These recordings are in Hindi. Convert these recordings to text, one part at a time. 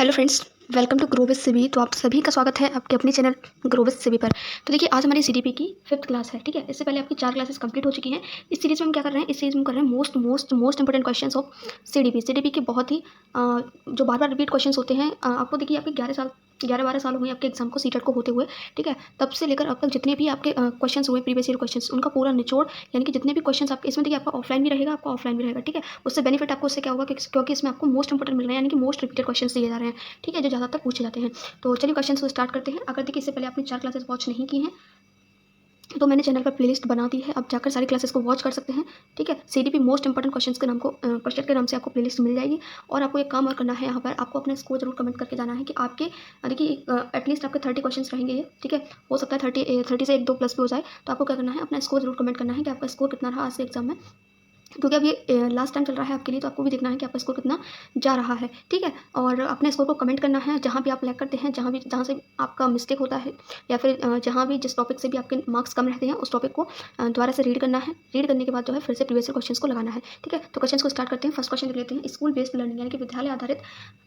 Hello friends, welcome to grow with Sibi. तो आप सभी का स्वागत है आपके अपने चैनल ग्रो विद सिबी पर। तो देखिए, आज हमारी सीडीपी की 5th क्लास है, ठीक है। इससे पहले आपकी 4 क्लासेस कंप्लीट हो चुकी हैं। इस सीरीज़ में हम क्या कर रहे हैं, इस सीरीज़ में कर रहे हैं most important questions of CDP के बहुत ही जो बार बार रिपीट क्वेश्चंस होते हैं। आपको देखिए, आपके 11-12 साल हुए आपके एग्जाम को सीटेट को होते हुए, ठीक है। तब से लेकर अब तक जितने भी आपके क्वेश्चंस हुए, प्रीवियस ईयर क्वेश्चंस, उनका पूरा निचोड़, यानी कि जितने भी क्वेश्चंस आपके इसमें देखिए, आपका ऑफलाइन भी रहेगा, आपका ऑफलाइन भी रहेगा, ठीक है। उससे बेनिफिट आपको उससे क्या होगा, क्योंकि इसमें आपको मोस्ट इंपॉर्टेंट मिल रहे हैं, यानी कि मोस्ट रिपीटेड क्वेश्चंस दिए जा रहे हैं, ठीक है, जो ज़्यादातर पूछे जाते हैं। तो चलिए क्वेश्चन को स्टार्ट करते हैं। अगर देखिए, इससे पहले आपने 4 क्लासेस वॉच नहीं की हैं तो मैंने चैनल पर प्लेलिस्ट बना दी है, आप जाकर सारी क्लासेस को वॉच कर सकते हैं, ठीक है। सीडीपी मोस्ट इंपॉर्टेंट क्वेश्चन के नाम से आपको प्लेलिस्ट मिल जाएगी। और आपको एक काम और करना है, यहाँ पर आपको अपना स्कोर जरूर कमेंट करके जाना है कि आपके देखिए एटलीस्ट आपके 30 क्वेश्चन रहेंगे ये, ठीक है। हो सकता है 30 से 1-2 प्लस भी हो जाए। तो आपको क्या करना है, अपना स्कोर जरूर कमेंट करना है कि आपका स्कोर कितना रहा आज से एग्जाम में, क्योंकि अब ये लास्ट टाइम चल रहा है आपके लिए। तो आपको भी देखना है कि आपका स्कोर कितना जा रहा है, ठीक है। और अपने स्कोर को कमेंट करना है जहाँ भी आप लैग करते हैं, जहाँ से आपका मिस्टेक होता है, या फिर जहाँ भी जिस टॉपिक से भी आपके मार्क्स कम रहते हैं, उस टॉपिक को दोबारा से रीड करना है। रीड करने के बाद जो है फिर से प्रीवियस क्वेश्चन को लगाना है, ठीक है। तो क्वेश्चन को स्टार्ट करते हैं। फर्स्ट क्वेश्चन लेते हैं, स्कूल बेस्ड लर्निंग यानी कि विद्यालय आधारित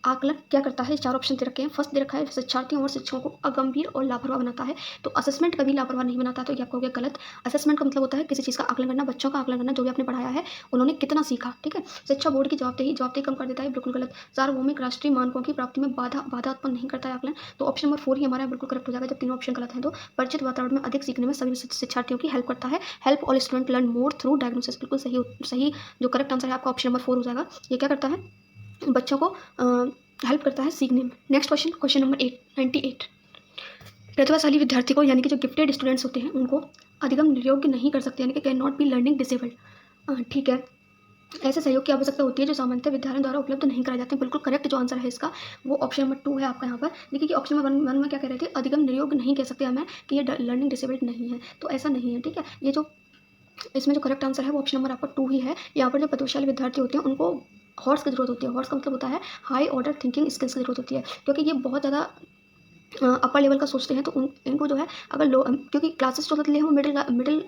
आकलन क्या करता है। 4 ऑप्शन दे रखे हैं। फर्स्ट दे रखा है, शिक्षार्थियों और शिक्षकों को अगंभीर और लापरवाह बनाता है। तो असेसमेंट कभी लापरवाह नहीं बनाता, तो ये आपको हो गया गलत। असेसमेंट का मतलब होता है किसी चीज़ का आकलन करना, बच्चों का आकलन करना, जो भी आपने पढ़ाया है उन्होंने कितना सीखा, ठीक है। शिक्षा बोर्ड की जवाबदेही कम कर देता है, बिल्कुल गलत। सार्वभौमिक राष्ट्रीय मानकों की प्राप्ति में बाधा उत्पन्न नहीं करता है आकलन। तो ऑप्शन नंबर 4 ही हमारा बिल्कुल करेक्ट हो जाएगा, जब तीनों ऑप्शन गलत हैं। तो परिचित वातावरण में अधिक सीखने में सभी शिक्षार्थियों की हेल्प करता है। Help all student learn more through diagnosis, बिल्कुल सही जो करेक्ट आंसर है आपका ऑप्शन नंबर 4 हो जाएगा। ये क्या करता है, बच्चों को हेल्प करता है सीखने में। Next question number 98। प्रतिभाशाली विद्यार्थी को, यानी कि जो गिफ्टेड स्टूडेंट्स होते हैं, उनको अधिगम योग्य नहीं कर सकते, यानी कि can not be learning disabled, ठीक है। ऐसे सहयोग की आवश्यकता होती है जो सामान्यतः विद्यालयों द्वारा उपलब्ध नहीं कराए जाते हैं। बिल्कुल करेक्ट जो आंसर है इसका, वो ऑप्शन नंबर 2 है आपका। यहाँ पर देखिए कि ऑप्शन नंबर 1 में क्या कह रहे थे, अधिगम योग्य नहीं कह सकते हमें कि ये लर्निंग डिसेबल्ड नहीं है, तो ऐसा नहीं है, ठीक है। ये जो इसमें जो करेक्ट आंसर है वो ऑप्शन नंबर आपका 2 ही है। यहाँ पर जो प्रतिभाशाली विद्यार्थी होते हैं उनको हॉर्स की जरूरत होती है। हॉर्स का मतलब होता है हाई ऑर्डर थिंकिंग स्किल्स की जरूरत होती है, क्योंकि ये बहुत ज़्यादा अपर लेवल का सोचते हैं। तो इनको जो है, अगर लो, क्योंकि क्लासेस जो होती है वो मिडिल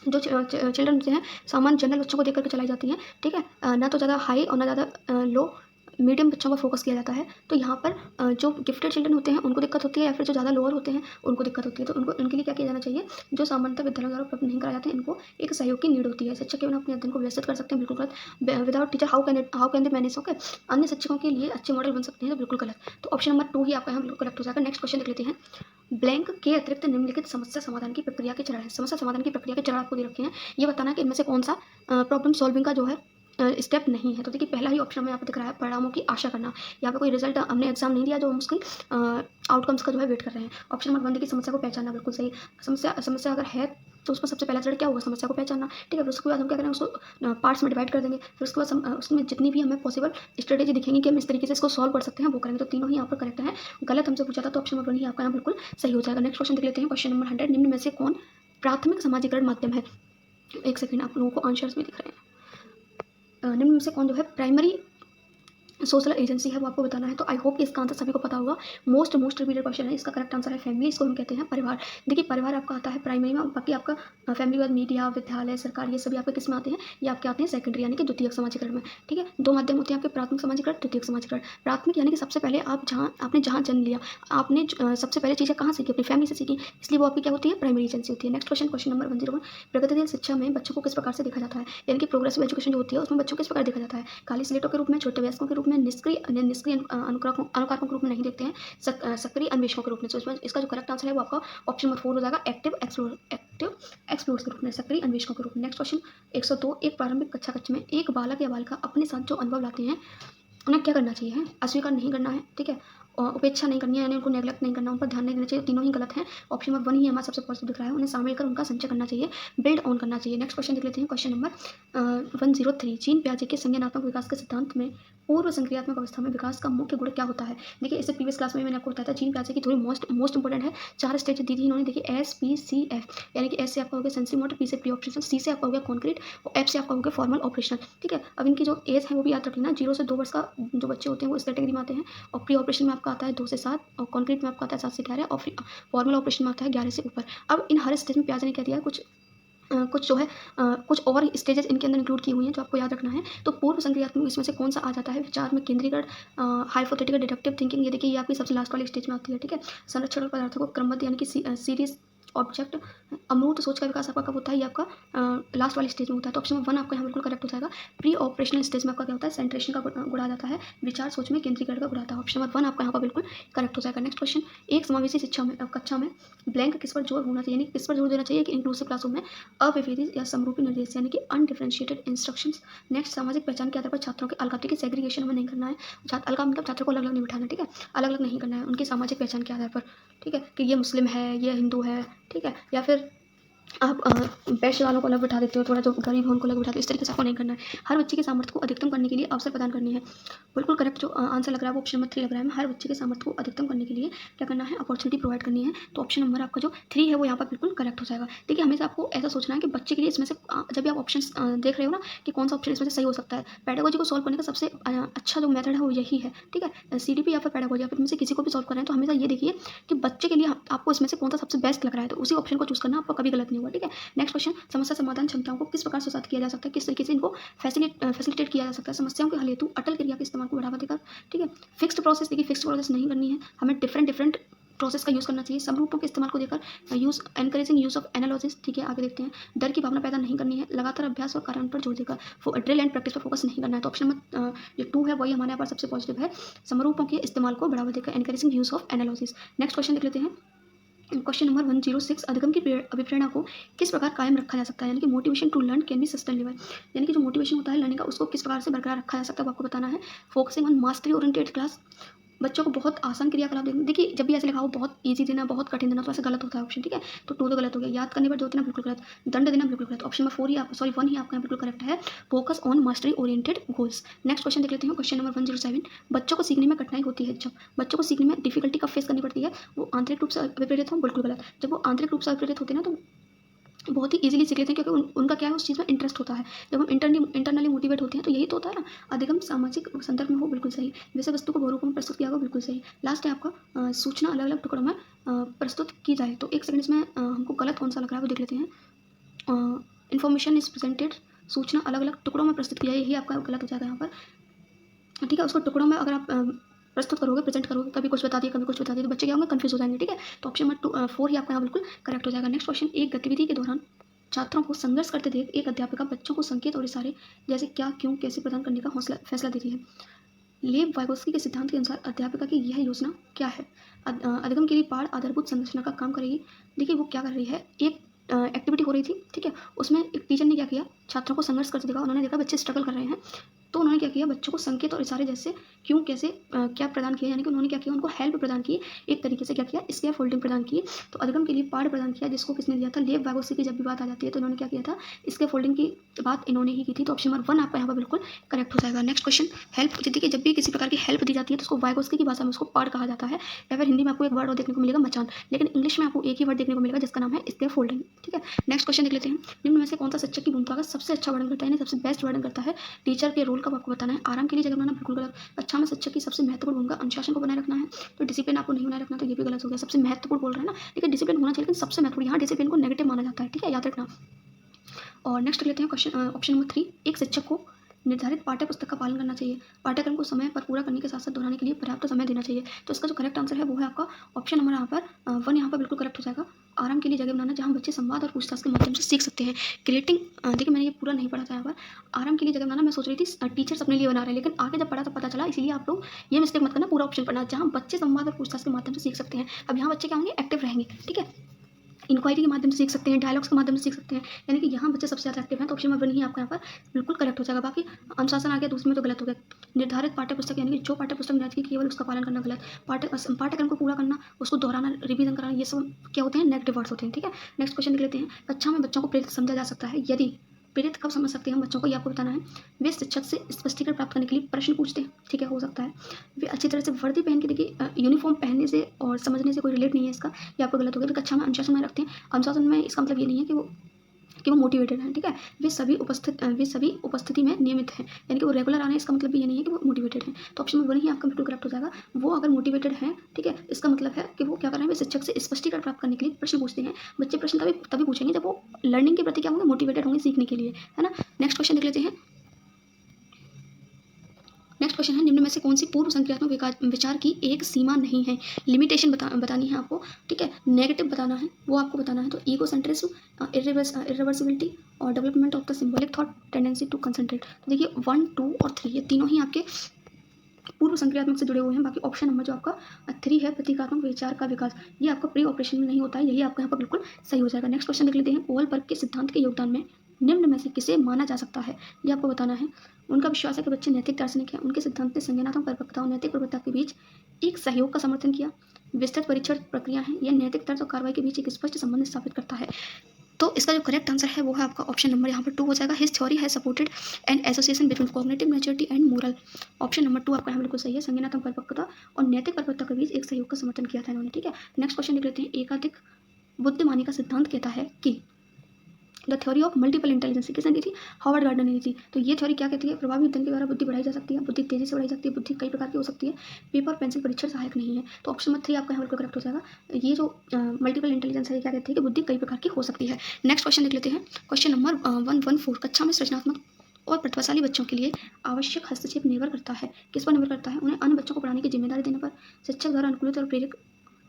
जो चिल्ड्रन होते हैं, सामान्य जनरल बच्चों को देख करके चलाई जाती हैं, ठीक है। ना तो ज़्यादा हाई और ना ज़्यादा लो, मीडियम बच्चों पर फोकस किया जाता है। तो यहाँ पर जो गिफ्टेड चिल्ड्रन होते हैं उनको दिक्कत होती है, या फिर जो ज़्यादा लोअर होते हैं उनको दिक्कत होती है। तो उनके लिए क्या किया जाना चाहिए, जो सामान्यतः विद्यालयों द्वारा उपलब्ध नहीं कराए जाते हैं, इनको एक सहयोग की नीड होती है। शिक्षक केवल अपने अध्ययन को व्यवस्थित कर सकते हैं, बिल्कुल गलत। Without teacher how can they manage, okay. अन्य शिक्षकों के लिए अच्छे मॉडल बन सकते हैं, तो बिल्कुल गलत। तो ऑप्शन नंबर 2 ही आपका यहाँ बिल्कुल करेक्ट हो जाएगा। नेक्स्ट क्वेश्चन देख लेते हैं। ब्लैंक के अतिरिक्त निम्नलिखित समस्या समाधान की प्रक्रिया के चरण है। समस्या समाधान की प्रक्रिया के चरण आपको दे रखे हैं, ये बताना है कि इनमें से कौन सा प्रॉब्लम सॉल्विंग का जो है स्टेप नहीं है। तो देखिए, पहला ही ऑप्शन में यहाँ पर दिख रहा है, परिणामों की आशा करना। यहाँ पे कोई रिजल्ट हमने एग्जाम नहीं दिया, जो हम उसकी आउटकम्स का जो है वेट कर रहे हैं। ऑप्शन नंबर 1 देखिए, समस्या को पहचानना, बिल्कुल सही। समस्या अगर है तो उसमें सबसे पहला चरण क्या होगा, समस्या को पहचानना, ठीक है। फिर उसके बाद हम क्या करेंगे, उसको पार्ट्स में डिवाइड कर देंगे। फिर उसके बाद उसमें जितनी भी हमें पॉसिबल स्ट्रेटेजी दिखेंगी कि हम इस तरीके से इसको सॉल्व कर सकते हैं, वो करेंगे। तो तीनों ही यहाँ पर करेक्ट है। गलत हमसे पूछा था, तो ऑप्शन नंबर 1 ही आपका यहाँ बिल्कुल सही हो जाएगा। नेक्स्ट क्वेश्चन देख लेते हैं, क्वेश्चन नंबर 100। निम्न में से कौन प्राथमिक समाजीकरण माध्यम है। एक सेकंड, आप लोगों को आंसर्स भी दिख रहे हैं। निम्न में से कौन जो है प्राइमरी सोशल एजेंसी है, वो आपको बताना है। तो आई होप कि इसका आंसर सभी को पता होगा। मोस्ट रिपीटेड क्वेश्चन है, इसका करेक्ट आंसर है फैमिली। इसको हम कहते हैं परिवार। देखिए, परिवार आपका आता है प्राइमरी में, बाकी आपका फैमिली बाद मीडिया, विद्यालय, सरकार, ये सभी आपके किस में आते हैं, ये आपके आते हैं सेकेंडरी यानी कि द्वितीयक समाजीकरण में, ठीक है। 2 माध्यम होते हैं आपके, प्राथमिक समाजीकरण, द्वितीयक समाजीकरण। प्राथमिक यानी कि सबसे पहले आपने जहाँ जन्म लिया, आपने सबसे पहले चीज़ें कहाँ सीखी, अपनी फैमिली से सीखी, इसलिए वो आपकी क्या होती है, प्राइमरी एजेंसी होती है। Next question number 101। प्रगतिशील शिक्षा में बच्चों को किस प्रकार से देखा जाता है, यानी कि प्रोग्रेसिव एजुकेशन जो होती है उसमें बच्चों को किस प्रकार देखा जाता है। काली स्लेटों के रूप में, छोटे वयस्कों के रूप में, निष्क्रिय अनुकारकों के रूप में नहीं देखते हैं, सक्रिय अन्वेषकों के रूप में। तो इसमें इसका जो करेक्ट आंसर है वो आपका ऑप्शन नंबर 4 हो जाएगा, एक्टिव एक्सप्लोर के रूप में, सक्रिय अन्वेषकों के रूप में। Next question 102। एक प्रारंभिक कक्षा कक्ष में एक बालक या बालिका अपने साथ जो अनुभव लाते हैं उन्हें क्या करना चाहिए, अस्वीकार नहीं करना है, ठीक है। और उपेक्षा नहीं करनी है, यानी उनको नेग्लेक्ट नहीं करना, उन पर ध्यान नहीं देना चाहिए। तीनों ही गलत हैं। ऑप्शन नंबर 1 ही हमारा सबसे पॉजिटिव दिख रहा है, उन्हें शामिल कर उनका संचय करना चाहिए, बिल्ड ऑन करना चाहिए। नेक्स्ट क्वेश्चन देख लेते हैं, क्वेश्चन नंबर 103। जीन पियाजे के संज्ञानात्मक विकास के सिद्धांत में पूर्व संक्रियात्मक अवस्था में विकास का मुख्य गुण क्या होता है। देखिए, इससे प्रीवियस क्लास में मैंने आपको बताया था, जीन पियाजे की थोड़ी मोस्ट इंपॉर्टेंट है। 4 स्टेज दी थी इन्होंने, देखिए SPCF, यानी कि एस से आपका हो गया सेंसरी मोटर, पी से प्री ऑपरेशनल, सी से आपका हो गया कॉन्क्रीट और एफ से आपका हो गया फॉर्मल ऑपरेशनल, ठीक है। अब इनकी जो एज है वो भी याद रख लेना, 0 से 2 वर्ष का जो बच्चे होते हैं वो इस कैटेगरी में आते हैं। और प्री ऑपरेशन में आपका आता है 2 से 7, और कॉन्क्रीट में आपका आता है 7 से 11, और फॉर्मल ऑपरेशन में आता है 11 से ऊपर। अब इन हर स्टेज में पियाजे ने क्या दिया है, कुछ कुछ जो है कुछ और स्टेजेस इनके अंदर इंक्लूड की हुई हैं जो आपको याद रखना है। तो पूर्व संक्रियात्मक इसमें से कौन सा आ जाता है? विचार में केंद्रीकरण, हाइपोथेटिकल डिडक्टिव थिंकिंग, ये देखिए ये आपकी सबसे लास्ट वाली स्टेज में आती है, ठीक है। संरक्षण और पदार्थों को क्रमबद्ध यानी कि सीरीज ऑब्जेक्ट, अमूर्त सोच का विकास आपका कब होता है? ये आपका लास्ट वाली स्टेज में होता है। तो ऑप्शन 1 आपका यहाँ बिल्कुल करेक्ट हो जाएगा। प्री ऑपरेशनल स्टेज में आपका क्या होता है? सेंट्रेशन का गुण आ जाता है, विचार सोच में केंद्रीकरण का गुण आता है। ऑप्शन नंबर 1 आपका यहाँ पर बिल्कुल करेक्ट हो जाएगा। नेक्स्ट क्वेश्चन, एक समावेशी शिक्षा में कक्षा में ब्लैंक किस पर जोर होना चाहिए, यानी किस पर जोर देना चाहिए कि इंक्लूसिव क्लासरूम में अविभेदी या समरूपी निर्देश यानी कि अनडिफरेंशिएटेड इंस्ट्रक्शंस। नेक्स्ट, सामाजिक पहचान के आधार पर छात्रों के अलगाव की सेग्रीगेशन हमें नहीं करना है। अलगाव मतलब छात्रों को अलग अलग नहीं बिठाना, ठीक है, अलग अलग नहीं करना है उनकी सामाजिक पहचान के आधार पर, ठीक है, कि ये मुस्लिम है, ये हिंदू है, ठीक है, या फिर आप पैसे वालों को अलग बिठा देते हो, थोड़ा जो गरीब है उनको अलग बिठाते हो, इस तरीके से आपको नहीं करना है। हर बच्चे के सामर्थ्य को अधिकतम करने के लिए अवसर प्रदान करनी है। बिल्कुल करेक्ट जो आंसर लग रहा है वो ऑप्शन नंबर 3 लग रहा है। हर बच्चे के सामर्थ्य को अधिकतम करने के लिए क्या करना है? अपॉर्चुनिटी प्रोवाइड करनी है। तो ऑप्शन नंबर आपका जो 3 है वो यहाँ पर बिल्कुल करेक्ट हो जाएगा। देखिए हमेशा आपको ऐसा सोचना है कि बच्चे के लिए इसमें से जब भी आप ऑप्शन देख रहे हो ना कि कौन सा ऑप्शन इसमें से सही हो सकता है, पेडागोजी को सॉल्व करने का सबसे अच्छा जो मेथड है वो यही है, ठीक है। सीडीपी या फिर पेडागोजी या फिर इनमें से किसी को भी सॉल्व कर रहे हैं तो हमेशा ये देखिए कि बच्चे के लिए आपको इसमें से कौन सा सबसे बेस्ट लग रहा है, तो उसी ऑप्शन को चूज करना आपको कभी गलत नहीं होगा, ठीक है। नेक्स्ट क्वेश्चन, समस्या समाधान क्षमताओं को किस प्रकार से किया जा सकता है, किस तरीके से इनको फैसिलिटेट किया जा सकता है? समस्याओं के हल हेतु अटल क्रिया के इस्तेमाल को बढ़ावा देकर, ठीक है। फिक्स्ड प्रोसेस, देखिए फिक्स्ड प्रोसेस नहीं करनी है, हमें डिफरेंट प्रोसेस का यूज़ करना चाहिए। समरूपों के इस्तेमाल को देकर यूज़ एनकरेजिंग यूज़ ऑफ एनालॉजिस, ठीक है। आगे देखते हैं, डर की भावना पैदा नहीं करनी है, लगातार अभ्यास और कार्यान्वयन पर जोर देकर ड्रिल एंड प्रैक्टिस पर फोकस नहीं करना है। तो ऑप्शन नंबर जो 2 है वही हमारे यहाँ पर सबसे पॉजिटिव है, समरूपों के इस्तेमाल को बढ़ावा देकर encouraging use of analogies. Next question देख लेते हैं, क्वेश्चन नंबर 106, अधिगम की अभिप्रेरणा को किस प्रकार कायम रखा जा सकता है, यानी कि motivation to learn can be sustainable, यानी कि जो मोटिवेशन होता है लर्निंग का उसको किस प्रकार से बरकरार रखा जा सकता है वो आपको बताना है। Focusing on mastery oriented class, बच्चों को बहुत आसान क्रियाकलाप देना। देखिए जब भी ऐसे लिखा हो बहुत ईजी देना, बहुत कठिन देना, तो ऐसे गलत होता है ऑप्शन, ठीक है। तो 2 तो गलत हो गया, याद करने पर जोर देना बिल्कुल गलत, दंड देना बिल्कुल गलत। ऑप्शन नंबर 4 ही आप 1 ही आपका बिल्कुल करेक्ट है, focus on mastery oriented goals. Next question देख लेते हैं, क्वेश्चन नंबर 107, बच्चों को सीखने में कठिनाई होती है, जब बच्चों को सीखने में डिफिकल्टी कब फेस करनी पड़ती है? वो आंतरिक रूप से अभिप्रेरित हो, बिल्कुल गलत। जब वो आंतरिक रूप से अभिप्रेरित होते हैं ना तो बहुत ही इजीली सीख लेते हैं, क्योंकि उनका क्या है उस चीज़ में इंटरेस्ट होता है। जब हम इंटरनली मोटिवेट होते हैं तो यही तो होता है ना। अधिगम सामाजिक संदर्भ में हो, बिल्कुल सही। विषय वस्तु को बहुरूपों में प्रस्तुत किया हो, बिल्कुल सही। लास्ट है आपका सूचना अलग अलग टुकड़ों में प्रस्तुत की जाए। तो एक सेकंड इसमें हमको गलत कौन सा लग रहा है वो देख लेते हैं। इन्फॉर्मेशन इज प्रेजेंटेड, सूचना अलग अलग टुकड़ों में प्रस्तुत किया है, यही आपका गलत हो जाएगा यहाँ पर, ठीक है। उसको टुकड़ों में अगर आप प्रस्तुत करोगे, प्रेजेंट करोगे, कभी कुछ बता दिए कभी कुछ बता दिए तो बच्चे क्या होंगे? कंफ्यूज हो जाएंगे, ठीक है। तो ऑप्शन नंबर 4 ही आपका यहाँ बिल्कुल करेक्ट हो जाएगा। नेक्स्ट क्वेश्चन, एक गतिविधि के दौरान छात्रों को संघर्ष करते देख एक अध्यापिका बच्चों को संकेत और इशारे जैसे क्या, क्यों, कैसे प्रदान करने का फैसला देती है। लेव वाइगोस्की के सिद्धांत के अनुसार अध्यापिका की यह योजना क्या है? अधिगम के लिए पाठ आधारभूत संरचना का काम करेगी। देखिए वो क्या कर रही है, एक एक्टिविटी हो रही थी, ठीक है, उसमें एक टीचर ने क्या किया, छात्रों को संघर्ष करते देखा, उन्होंने देखा बच्चे स्ट्रगल कर रहे हैं, तो उन्होंने क्या किया, बच्चों को संकेत और इशारे जैसे क्यों, कैसे, क्या प्रदान किया, यानी कि उन्होंने क्या किया, उनको हेल्प प्रदान की, एक तरीके से क्या किया, स्केप फोल्डिंग प्रदान की। तो अधिगम के लिए पाठ प्रदान किया, जिसको किसने दिया था? लेव वाइगोस्की की जब भी बात आ जाती है तो इन्होंने क्या किया था, स्केप फोल्डिंग की बात इन्होंने ही की थी। तो ऑप्शन नंबर 1 आपका यहाँ पर बिल्कुल करेक्ट हो जाएगा। नेक्स्ट क्वेश्चन, हेल्प, देखिए जब भी किसी प्रकार की हेल्प दी जाती है तो उसको वाइगोस्की की भाषा में उसको पाठ कहा जाता है, या फिर हिंदी में आपको एक वर्ड और देखने को मिलेगा मचान, लेकिन इंग्लिश में आपको एक ही वर्ड देखने को मिलेगा जिसका नाम है स्केप फोल्डिंग, ठीक है। नेक्स्ट क्वेश्चन देख लेते हैं, निम्न में से कौन सा शिक्षक की भूमिका का सबसे अच्छा वर्णन करता है, यानी सबसे बेस्ट वर्णन करता है? टीचर के रोल का आपको बताना है। आराम के लिए जगह बनाना, बिल्कुल गलत। अच्छा में शिक्षक की सबसे महत्वपूर्ण भूमिका अनुशासन को बनाए रखना है, तो डिसिप्लिन आपको नहीं बनाए रखना, तो ये भी गलत हो गया। सबसे महत्वपूर्ण बोल रहे हैं ना, लेकिन डिसिप्लिन होना चाहिए, लेकिन सबसे महत्वपूर्ण, यहाँ डिसिप्लिन को नेगेटिव माना जाता है, ठीक है, याद रखना। और नेक्स्ट लेते हैं क्वेश्चन, ऑप्शन नंबर 3, एक शिक्षक को निर्धारित पाठ्य पुस्तक का पालन करना चाहिए, पाठ्यक्रम को समय पर पूरा करने के साथ साथ दोहराने के लिए पर्याप्त समय देना चाहिए। तो इसका जो करेक्ट आंसर है वो है आपका ऑप्शन नंबर यहाँ पर 1 यहाँ पर बिल्कुल करेक्ट हो जाएगा। आराम के लिए जगह बनाना, जहाँ बच्चे संवाद और पूछताछ के माध्यम से सीख सकते हैं। क्रिएटिंग, देखिए मैंने ये पूरा नहीं पढ़ा था यहाँ पर। आराम के लिए जगह बनाना मैं सोच रही थी टीचर्स अपने लिए बना रहे हैं, लेकिन आगे जब पढ़ा तब पता चला, इसलिए आप लोग ये मिस्टेक मत करना, पूरा ऑप्शन पढ़ना, जहाँ बच्चे संवाद और पूछताछ के माध्यम से सीख सकते हैं। अब यहाँ बच्चे क्या होंगे? एक्टिव रहेंगे, ठीक है, इंक्वायरी के माध्यम से सीख सकते हैं, डायलॉग्स के माध्यम से सीख सकते हैं, यानी कि यहाँ बच्चे सबसे ज़्यादा एक्टिव हैं। तो ऑप्शन नंबर 1 ही आपका यहाँ पर बिल्कुल करेक्ट हो जाएगा। बाकी अनुशासन आ गया, दूसरे में तो गलत हो गया। निर्धारित पाठ्य पुस्तक, यानी कि जो पाठ्य पुस्तक निर्धारित की केवल उसका पालन करना गलत। पाठ्यक्रम को पूरा करना, उसको दोहराना, रिवीजन कराना, ये सब क्या होते हैं? नेगेटिव वर्ड्स होते हैं, ठीक है। नेक्स्ट क्वेश्चन देख लेते हैं, कक्षा में बच्चों को प्रेरित समझा जा सकता है, यदि प्रेरित कब समझ सकते हैं हम बच्चों को, ये आपको बताना है। वे शिक्षक से स्पष्टीकरण प्राप्त करने के लिए प्रश्न पूछते हैं, ठीक है, हो सकता है। वे अच्छी तरह से वर्दी पहन के, देखिए यूनिफॉर्म पहनने से और समझने से कोई रिलेट नहीं है इसका, ये आपको गलत हो गया। तो कक्षा में अनुशासन में रखते हैं, अनुशासन में इसका मतलब ये नहीं है कि वो कि वो मोटिवेटेड हैं, ठीक है। वे सभी उपस्थिति में नियमित हैं, यानी कि वो रेगुलर आ रहे हैं, इसका मतलब भी ये नहीं है कि वो मोटिवेटेड हैं। तो ऑप्शन नंबर 1 ही आपका बिल्कुल करेक्ट हो जाएगा। वो अगर मोटिवेटेड हैं, ठीक है, इसका मतलब है कि वो क्या कर रहे हैं, वे शिक्षक से स्पष्टीकरण प्राप्त करने के लिए प्रश्न पूछते हैं। बच्चे प्रश्न तभी पूछेंगे जब वो लर्निंग के प्रति क्या होंगे, मोटिवेटेड होंगे सीखने के लिए, है ना। नेक्स्ट क्वेश्चन देख लेते हैं। नेक्स्ट क्वेश्चन है, निम्न में से कौन सी पूर्व संक्रियात्मक विचार की एक सीमा नहीं है। लिमिटेशन बतानी है आपको, ठीक है। नेगेटिव बताना है, वो आपको बताना है। तो ईगो सेंट्रिज्म, इरिवर्सिबिलिटी और development of the symbolic thought, tendency to concentrate. तो देखिए 1, 2 और 3 ये तीनों ही आपके पूर्व संक्रियात्मक से जुड़े हुए हैं। बाकी ऑप्शन नंबर जो आपका 3 है, प्रतीकात्मक विचार का विकास, ये आपका प्री ऑपरेशन में नहीं होता है, यही आपका यहाँ पर बिल्कुल सही हो जाएगा। नेक्स्ट क्वेश्चन देख लेते हैं। ओवलबर्ग के सिद्धांत के योगदान में निम्न में से किसे माना जा सकता है, ये आपको बताना है। उनका विश्वास है कि बच्चे नैतिक दार्शनिक हैं। उनके सिद्धांत ने संज्ञानात्मक परिपक्वता और नैतिक प्रवृत्ति के बीच एक सहयोग का समर्थन किया। विस्तृत परीक्षण प्रक्रिया है, यह नैतिक तर्क और कार्रवाई के बीच एक स्पष्ट संबंध स्थापित करता है। तो इसका जो करेक्ट आंसर है वो है आपका ऑप्शन नंबर यहाँ पर 2 हो जाएगा। हिज थ्योरी है supported and association between cognitive maturity and moral. Option number 2 आपका यहाँ बिल्कुल सही है। संज्ञानात्मक परिपक्वता और नैतिक परिपक्वता के बीच एक सहयोग का समर्थन किया था इन्होंने, ठीक है। नेक्स्ट क्वेश्चन देख लेते हैं। एकाधिक बुद्धिमानी का सिद्धांत कहता है कि the theory of multiple intelligence किसने दी थी, हार्वर्ड गार्डनर ने दी थी। तो ये थ्योरी क्या कहती है, प्रभावी अध्ययन के द्वारा बुद्धि बढ़ाई जा सकती है, बुद्धि तेजी से बढ़ाई सकती है, बुद्धि कई प्रकार की हो सकती है, पेपर पेंसिल परीक्षण सहायक नहीं है। तो ऑप्शन नंबर 3 आपका यहाँ बिल्कुल करेक्ट हो जाएगा। ये जो मल्टीपल इंटेलिजेंस है क्या कहती है कि बुद्धि कई प्रकार की हो सकती है। नेक्स्ट क्वेश्चन देख लेते हैं। क्वेश्चन नंबर 114, कक्षा में सृजनात्मक और प्रतिभाशाली बच्चों के लिए आवश्यक हस्तक्षेप निर्भर करता है, किस पर निर्भर करता है, उन्हें अन्य बच्चों को पढ़ाने की जिम्मेदारी देने पर, शिक्षक द्वारा अनुकूलित और प्रेरक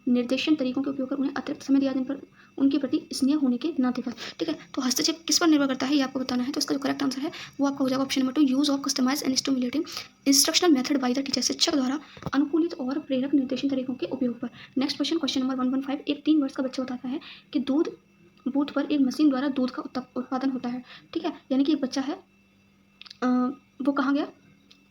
निर्देशन तरीकों के उपयोग कर, उन्हें अतिरिक्त समय दिया जाने पर, उनके प्रति स्नेह होने के नाते पर, ठीक है। तो हस्तक्षेप किस पर निर्भर करता है ये आपको बताना है। तो इसका जो करेक्ट आंसर है वो आपका हो जाएगा option number 2, use of customize and stimulating instructional method by the teacher, शिक्षक द्वारा अनुकूलित और प्रेरक निर्देशन तरीकों के उपयोग पर। नेक्स्ट क्वेश्चन, क्वेश्चन नंबर 115, एक 3 वर्ष का बच्चा बताता है कि दूध बूथ पर एक मशीन द्वारा दूध का उत्पादन होता है, ठीक है। यानी कि एक बच्चा है, वो कहाँ गया,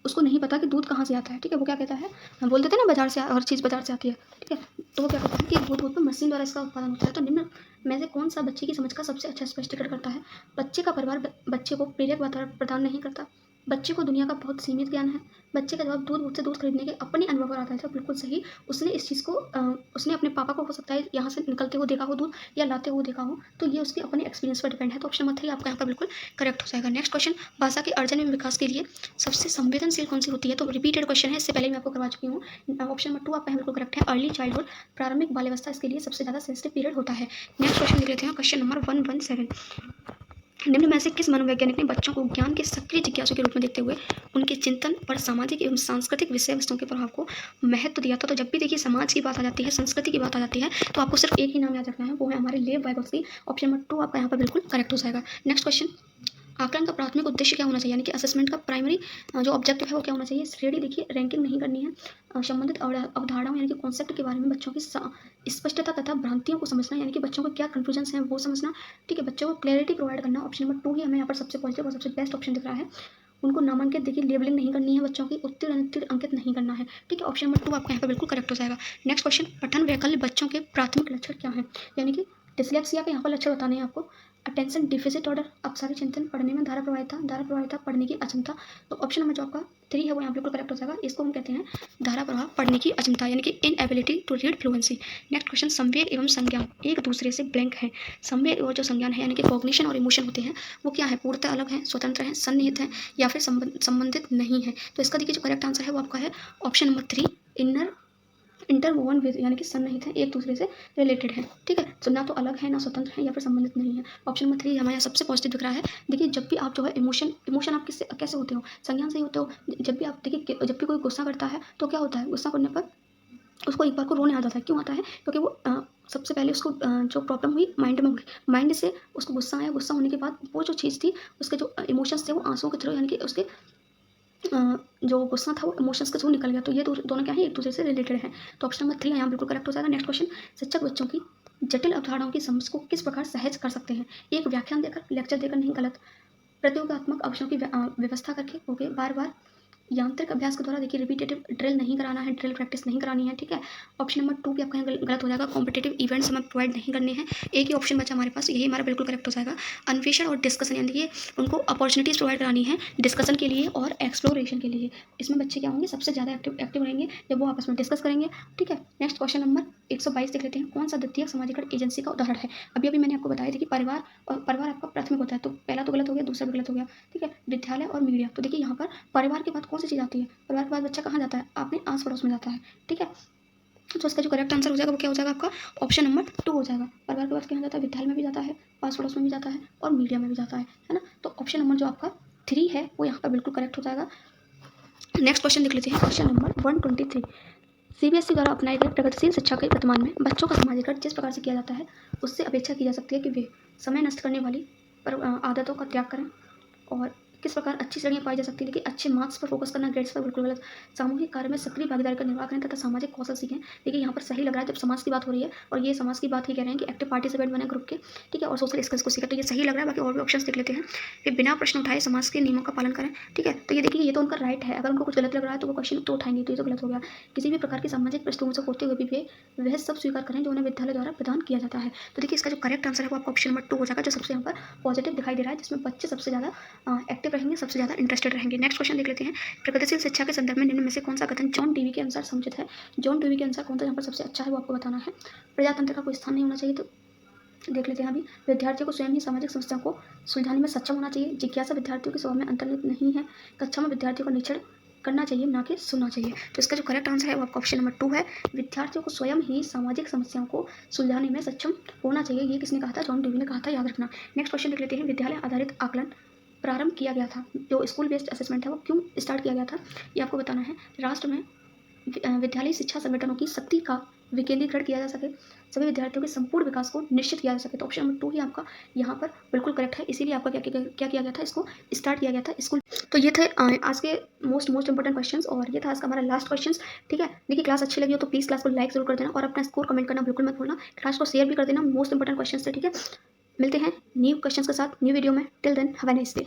उसको नहीं पता कि दूध कहाँ से आता है, ठीक है। वो क्या कहता है, हम बोल देते हैं ना बाजार से, हर चीज़ बाजार से आती है, ठीक है। तो वो क्या कहता है कि दूध पर मशीन द्वारा इसका उत्पादन होता है। तो निम्न में से कौन सा बच्चे की समझ का सबसे अच्छा स्पष्टीकरण करता है। बच्चे का परिवार बच्चे को प्रेरक वातावरण प्रदान नहीं करता, बच्चे को दुनिया का बहुत सीमित ज्ञान है, बच्चे का जवाब दूध खरीदने के अपने अनुभव पर आता है। तो बिल्कुल सही, उसने इस चीज़ को उसने अपने पापा को हो सकता है यहाँ से निकलते हुए देखा हो दूध, या लाते हुए देखा हो, तो ये उसके अपने एक्सपीरियंस पर डिपेंड है। तो ऑप्शन नंबर 3 आपका यहाँ पर बिल्कुल करेक्ट हो जाएगा। नेक्स्ट क्वेश्चन, भाषा के अर्जन एवं विकास के लिए सबसे संवेदनशील कौन सी होती है। तो रिपीटेड क्वेश्चन है, इससे पहले मैं आपको करवा चुकी हूँ। ऑप्शन नंबर 2 आपका यहाँ बिल्कुल करेक्ट है। अर्ली चाइल्डहुड, प्रारंभिक बाल्यावस्था, इसके लिए सबसे ज़्यादा सेंसिटिव पीरियड होता है। नेक्स्ट क्वेश्चन देख लेते हैं। क्वेश्चन नंबर 117, निम्न में से किस मनोवैज्ञानिक ने बच्चों को ज्ञान के सक्रिय जिज्ञासु के रूप में देखते हुए उनके चिंतन पर सामाजिक एवं सांस्कृतिक विषय वस्तुओं के प्रभाव को महत्व दिया था। तो जब भी देखिए समाज की बात आ जाती है, संस्कृति की बात आ जाती है, तो आपको सिर्फ एक ही नाम याद रखना है, वो है हमारे लेव वाइगोत्स्की। ऑप्शन नंबर 2 आपका यहाँ पर बिल्कुल करेक्ट हो जाएगा। नेक्स्ट क्वेश्चन, आकलन का प्राथमिक उद्देश्य क्या होना चाहिए, यानी कि असेसमेंट का प्राइमरी जो ऑब्जेक्टिव है वो क्या होना चाहिए। श्रेणी देखिए, रैंकिंग नहीं करनी है। संबंधित अवधारणाओं यानी कि कॉन्सेप्ट के बारे में बच्चों की स्पष्टता तथा भ्रांतियों को समझना, यानी कि बच्चों को क्या कन्फ्यूजन्स हैं वो समझना, ठीक है। बच्चों को क्लैरिटी प्रोवाइड करना। ऑप्शन नंबर 2 ही हमें यहाँ पर सबसे पॉजिटिव और सबसे बेस्ट ऑप्शन दिख रहा है। उनको नामांकित देखिए, लेबलिंग नहीं करनी है, बच्चों की उत्तीर्ण अनुत्तीर्ण अंकित नहीं करना है, ठीक है। ऑप्शन नंबर 2 आपका यहाँ पर बिल्कुल करेक्ट हो जाएगा। नेक्स्ट क्वेश्चन, पठन वैकल्य बच्चों के प्राथमिक लक्षण क्या है, यानी कि डिस्लेक्सिया के यहाँ पर लक्षण बताने हैं आपको। अटेंशन डिफिसिट ऑर्डर, अपसारी चिंतन, पढ़ने में धारा प्रवाहिता, पढ़ने की अक्षमता। तो ऑप्शन नंबर जो आपका 3 है वो यहाँ बिल्कुल करेक्ट हो जाएगा। इसको हम कहते हैं धारा प्रवाह, पढ़ने की अक्षमता, यानी कि inability to read fluency. Next question, संवेग एवं संज्ञान एक दूसरे से ब्लैंक है। संवेग और जो संज्ञान है, यानी कि कॉग्निशन और इमोशन होते हैं, वो क्या है, पूर्णतः अलग है, स्वतंत्र है, सन्निहित है, या फिर संबंधित नहीं है। तो इसका देखिए जो करेक्ट आंसर है वो आपका है ऑप्शन नंबर 3, इंटरवोवन विद, यानी कि सन्निहित है, एक दूसरे से रिलेटेड है, ठीक है। तो ना तो अलग है, ना स्वतंत्र है, या फिर संबंधित नहीं है। ऑप्शन नंबर 3 हमारे यहाँ सबसे पॉजिटिव दिख रहा है। देखिए जब भी आप जो है इमोशन आप कैसे होते हो, संज्ञान से ही होते हो। जब भी आप देखिए, जब भी कोई गुस्सा करता है तो क्या होता है, गुस्सा करने पर उसको एक बार को रोने आ जाता है। क्यों आता है, क्योंकि वो सबसे पहले उसको जो प्रॉब्लम हुई माइंड में हुई, माइंड से उसको गुस्सा आया, गुस्सा होने के बाद वो जो चीज़ थी, उसके जो इमोशंस थे वो आंसुओं के थ्रू, यानी कि उसके जो गुस्सा था वो इमोशंस के थ्रू निकल गया। तो ये दोनों क्या है, एक दूसरे से रिलेटेड है। तो ऑप्शन नंबर 3 यहाँ बिल्कुल करेक्ट हो जाएगा। नेक्स्ट क्वेश्चन, शिक्षक बच्चों की जटिल अवधारणाओं की समझ को किस प्रकार सहज कर सकते हैं। एक व्याख्यान देकर, लेक्चर देकर नहीं, गलत। प्रतियोगात्मक अवसरों की व्यवस्था करके, ओके, बार बार यांत्रिक अभ्यास के द्वारा देखिए रिपीटेटिव ड्रिल नहीं कराना है, ड्रिल प्रैक्टिस नहीं करानी है, ठीक है। ऑप्शन नंबर 2 भी आपका यहाँ गलत हो जाएगा, कॉम्पिटिटिव इवेंट्स हमें प्रोवाइड नहीं करने हैं। एक ही ऑप्शन बचा हमारे पास, यही हमारा बिल्कुल करेक्ट हो जाएगा। अन्वेषण और डिस्कशन, यानी कि उनको अपॉर्चुनिटीज़ प्रोवाइड करानी है डिस्कशन के लिए और एक्सप्लोरेशन के लिए। इसमें बच्चे क्या होंगे, सबसे ज़्यादा एक्टिव रहेंगे जब वो आपस में डिस्कस करेंगे, ठीक है। नेक्स्ट क्वेश्चन नंबर 122 देख लेते हैं। कौन सा द्वितीयक समाजीकरण एजेंसी का उदाहरण है? अभी मैंने आपको बताया था कि परिवार और परिवार आपका प्राथमिक होता है, तो पहला तो गलत हो गया, दूसरा भी गलत हो गया, ठीक है। विद्यालय और मीडिया, तो देखिए यहाँ पर परिवार के बाद कौन सी चीज़ आती है? परिवार के बाद बच्चा कहाँ जाता है? अपने आस पड़ोस में जाता है, ठीक है। तो इसका जो करेक्ट आंसर हो जाएगा वो क्या हो जाएगा आपका? ऑप्शन नंबर 2 हो जाएगा। परिवार के बाद कहाँ जाता है? विद्यालय में भी जाता है, पास पड़ोस में भी जाता है और मीडिया में भी जाता है ना। तो ऑप्शन नंबर जो आपका 3 है वो यहाँ पर बिल्कुल करेक्ट हो जाएगा। नेक्स्ट क्वेश्चन देख लेते हैं, क्वेश्चन नंबर 123। सीबीएसई द्वारा अपनाए गए प्रगतिशील शिक्षा के वर्तमान में बच्चों का समाजीकरण जिस प्रकार से किया जाता है उससे अपेक्षा की जा सकती है कि वे समय नष्ट करने वाली आदतों का त्याग करें, और किस प्रकार अच्छी श्रेणियाँ पाई जा सकती है। देखिए अच्छे मार्क्स पर फोकस करना, ग्रेड्स पर बिल्कुल गलत। सामूहिक कार्य में सक्रिय भागीदारी का निर्वाह करें तथा सामाजिक कौशल सीखें। देखिए यहाँ पर सही लग रहा है जब समाज की बात हो रही है, और ये समाज की बात ही कह रहे हैं कि एक्टिव पार्टिसिपेंट बने ग्रुप के, ठीक है, और सोशल स्किल्स को सीखें, तो ये सही लग रहा है। बाकी और भी ऑप्शन देख लेते हैं। फिर बिना प्रश्न उठाए समाज के नियमों का पालन करें, ठीक है। तो ये देखिए ये तो उनका राइट है, अगर उनको कुछ गलत लग रहा है तो वो क्वेश्चन तो उठाएंगे, तो ये तो गलत हो गया। किसी भी प्रकार की सामाजिक पृष्ठभूमि से होते हुए भी वे वह सब स्वीकार करें जो उन्हें विद्यालय द्वारा प्रदान किया जाता है। तो देखिए इसका जो करेक्ट आंसर है वो आपका ऑप्शन नंबर 2 हो जाएगा, जो सबसे यहाँ पर पॉजिटिव दिखाई दे रहा है, जिसमें बच्चे सबसे ज़्यादा एक्टिव रहेंगे, सबसे ज़्यादा इंटरेस्टेड रहेंगे। नेक्स्ट क्वेश्चन देख लेते हैं। प्रगतिशील शिक्षा के संदर्भ में निम्न में से कौन सा कथन जॉन डीवी के अनुसार समुचित है? जॉन डीवी के अनुसार कौन सा यहाँ पर सबसे अच्छा है वो आपको बताना है। प्रजातंत्र का कोई स्थान नहीं होना चाहिए, तो देख लेते हैं अभी। विद्यार्थियों को स्वयं ही सामाजिक समस्याओं को सुलझाने में सक्षम होना चाहिए। जिज्ञासा विद्यार्थियों के स्वभाव में अंतर्निहित नहीं है। कक्षा में विद्यार्थियों का निरीक्षण करना चाहिए, ना कि सुनना चाहिए। तो इसका जो करेक्ट आंसर है वो आपका ऑप्शन नंबर 2 है। विद्यार्थियों को स्वयं ही सामाजिक समस्याओं को सुलझाने में सक्षम होना चाहिए। ये किसने कहा था? जॉन डीवी ने कहा था, याद रखना। नेक्स्ट क्वेश्चन देख लेते हैं। विद्यालय आधारित आकलन प्रारंभ किया गया था, जो स्कूल बेस्ड असेसमेंट है वो क्यों स्टार्ट किया गया था, ये आपको बताना है। राष्ट्र में विद्यालय शिक्षा संगठनों की शक्ति का विकेंद्रीकरण किया जा सके, सभी विद्यार्थियों के संपूर्ण विकास को निश्चित किया जा सके। तो ऑप्शन नंबर 2 ही आपका यहाँ पर बिल्कुल करेक्ट है। इसीलिए आपका क्या किया गया था, इसको स्टार्ट किया गया था स्कूल। तो ये थे आज के मोस्ट इंपॉर्टेंट क्वेश्चंस, और ये था आज का हमारा लास्ट क्वेश्चंस, ठीक है। देखिए क्लास अच्छी लगी हो तो प्लीज़ क्लास को लाइक जरूर कर देना, और अपना स्कोर कमेंट करना बिल्कुल मत भूलना। क्लास को शेयर भी कर देना। मोस्ट इंपॉर्टेंट क्वेश्चन थे, ठीक है। मिलते हैं न्यू क्वेश्चंस के साथ न्यू वीडियो में। Till then have a nice day.